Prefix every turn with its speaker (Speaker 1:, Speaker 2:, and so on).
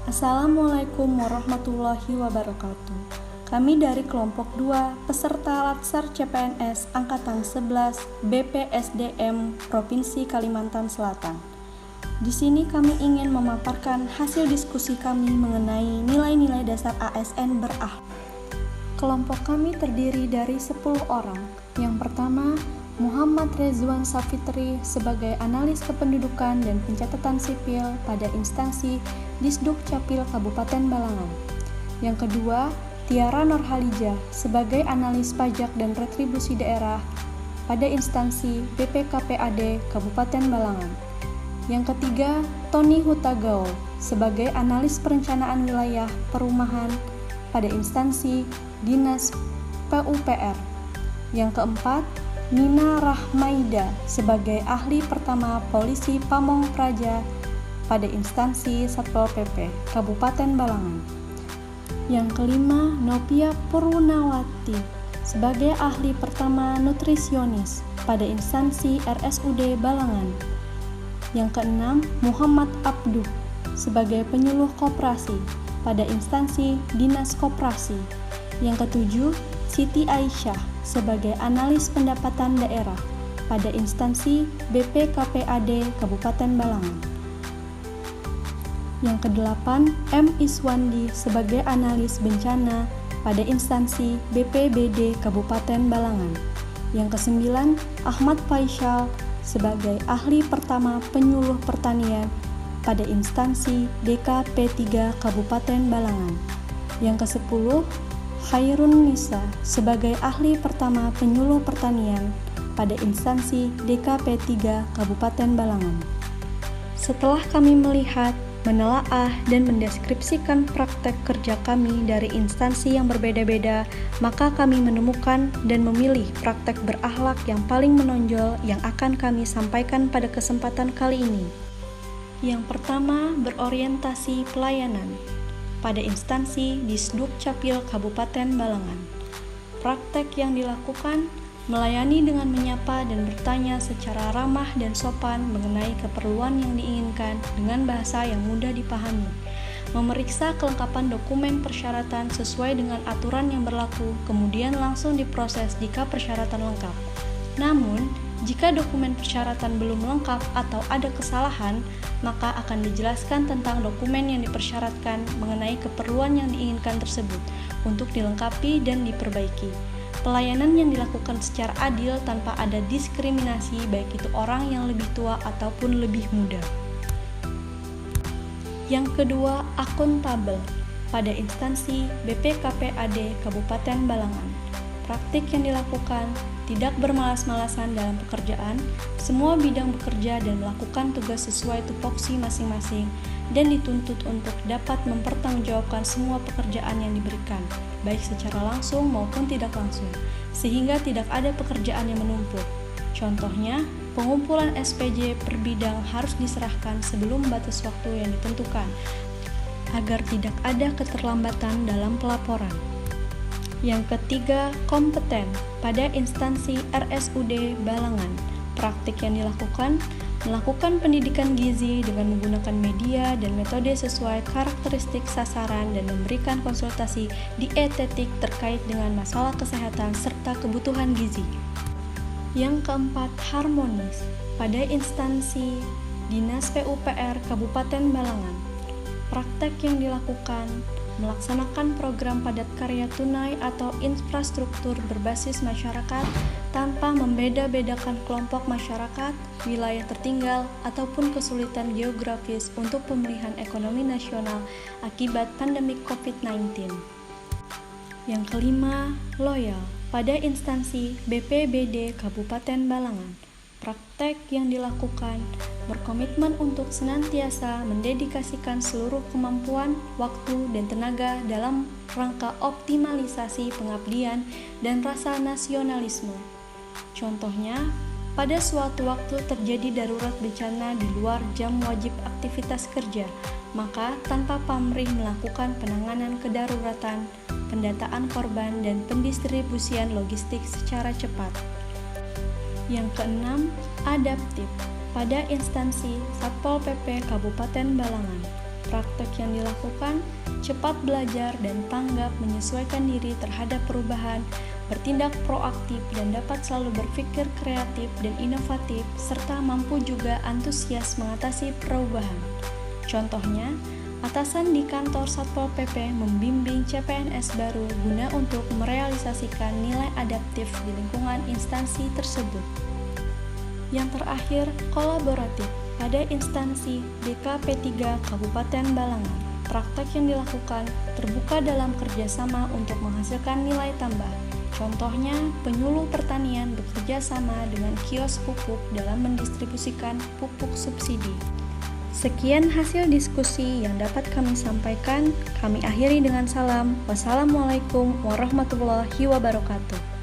Speaker 1: Assalamualaikum warahmatullahi wabarakatuh. Kami dari kelompok 2 peserta Latsar CPNS Angkatan 11 BPSDM Provinsi Kalimantan Selatan. Di sini kami ingin memaparkan hasil diskusi kami mengenai nilai-nilai dasar ASN berakhlak. Kelompok kami terdiri dari 10 orang. Yang pertama, Muhammad Rezwan Safitri sebagai analis kependudukan dan pencatatan sipil pada instansi Disduk Capil Kabupaten Balangan. Yang kedua, Tiara Nurhalija sebagai analis pajak dan retribusi daerah pada instansi BPKPAD Kabupaten Balangan. Yang ketiga, Tony Hutagaol sebagai analis perencanaan wilayah perumahan pada instansi Dinas PUPR. Yang keempat, Nina Rahmaida sebagai ahli pertama polisi Pamong Praja pada instansi Satpol PP Kabupaten Balangan. Yang kelima, Novia Purwunawati sebagai ahli pertama nutrisionis pada instansi RSUD Balangan. Yang keenam, Muhammad Abduh sebagai penyuluh koperasi pada instansi Dinas Koperasi. Yang ketujuh, Siti Aisyah sebagai analis pendapatan daerah pada instansi BPKPAD Kabupaten Balangan. Yang kedelapan, M. Iswandi sebagai analis bencana pada instansi BPBD Kabupaten Balangan. Yang kesembilan, Ahmad Faisal sebagai ahli pertama penyuluh pertanian pada instansi DKP3 Kabupaten Balangan. Yang kesepuluh, Khairun Nisa sebagai ahli pertama penyuluh pertanian pada instansi DKP3 Kabupaten Balangan. Setelah kami melihat, menelaah, dan mendeskripsikan praktek kerja kami dari instansi yang berbeda-beda, maka kami menemukan dan memilih praktek berakhlak yang paling menonjol yang akan kami sampaikan pada kesempatan kali ini. Yang pertama, berorientasi pelayanan pada instansi Disduk Capil Kabupaten Balangan. Praktek yang dilakukan melayani dengan menyapa dan bertanya secara ramah dan sopan mengenai keperluan yang diinginkan dengan bahasa yang mudah dipahami. Memeriksa kelengkapan dokumen persyaratan sesuai dengan aturan yang berlaku, kemudian langsung diproses jika persyaratan lengkap. Namun, jika dokumen persyaratan belum lengkap atau ada kesalahan, maka akan dijelaskan tentang dokumen yang dipersyaratkan mengenai keperluan yang diinginkan tersebut untuk dilengkapi dan diperbaiki. Pelayanan yang dilakukan secara adil tanpa ada diskriminasi baik itu orang yang lebih tua ataupun lebih muda. Yang kedua, akuntabel pada instansi BPKPAD Kabupaten Balangan. Praktik yang dilakukan tidak bermalas-malasan dalam pekerjaan, semua bidang bekerja dan melakukan tugas sesuai tupoksi masing-masing, dan dituntut untuk dapat mempertanggungjawabkan semua pekerjaan yang diberikan, baik secara langsung maupun tidak langsung, sehingga tidak ada pekerjaan yang menumpuk. Contohnya, pengumpulan SPJ per bidang harus diserahkan sebelum batas waktu yang ditentukan, agar tidak ada keterlambatan dalam pelaporan. Yang ketiga, kompeten pada instansi RSUD Balangan. Praktik yang dilakukan, melakukan pendidikan gizi dengan menggunakan media dan metode sesuai karakteristik sasaran dan memberikan konsultasi dietetik terkait dengan masalah kesehatan serta kebutuhan gizi. Yang keempat, harmonis pada instansi Dinas PUPR Kabupaten Balangan. Praktek yang dilakukan, melaksanakan program padat karya tunai atau infrastruktur berbasis masyarakat tanpa membeda-bedakan kelompok masyarakat, wilayah tertinggal, ataupun kesulitan geografis untuk pemulihan ekonomi nasional akibat pandemi COVID-19. Yang kelima, loyal pada instansi BPBD Kabupaten Balangan. Praktek yang dilakukan berkomitmen untuk senantiasa mendedikasikan seluruh kemampuan, waktu, dan tenaga dalam rangka optimalisasi pengabdian dan rasa nasionalisme. Contohnya, pada suatu waktu terjadi darurat bencana di luar jam wajib aktivitas kerja, maka tanpa pamrih melakukan penanganan kedaruratan, pendataan korban, dan pendistribusian logistik secara cepat. Yang keenam, adaptif pada instansi Satpol PP Kabupaten Balangan. Praktek yang dilakukan cepat belajar dan tanggap menyesuaikan diri terhadap perubahan, bertindak proaktif dan dapat selalu berpikir kreatif dan inovatif, serta mampu juga antusias mengatasi perubahan. Contohnya, atasan di kantor Satpol PP membimbing CPNS baru guna untuk merealisasikan nilai adaptif di lingkungan instansi tersebut. Yang terakhir, kolaboratif. Pada instansi DKP3 Kabupaten Balangan, praktek yang dilakukan terbuka dalam kerjasama untuk menghasilkan nilai tambah. Contohnya, penyuluh pertanian bekerja sama dengan kios pupuk dalam mendistribusikan pupuk subsidi. Sekian hasil diskusi yang dapat kami sampaikan. Kami akhiri dengan salam. Wassalamualaikum warahmatullahi wabarakatuh.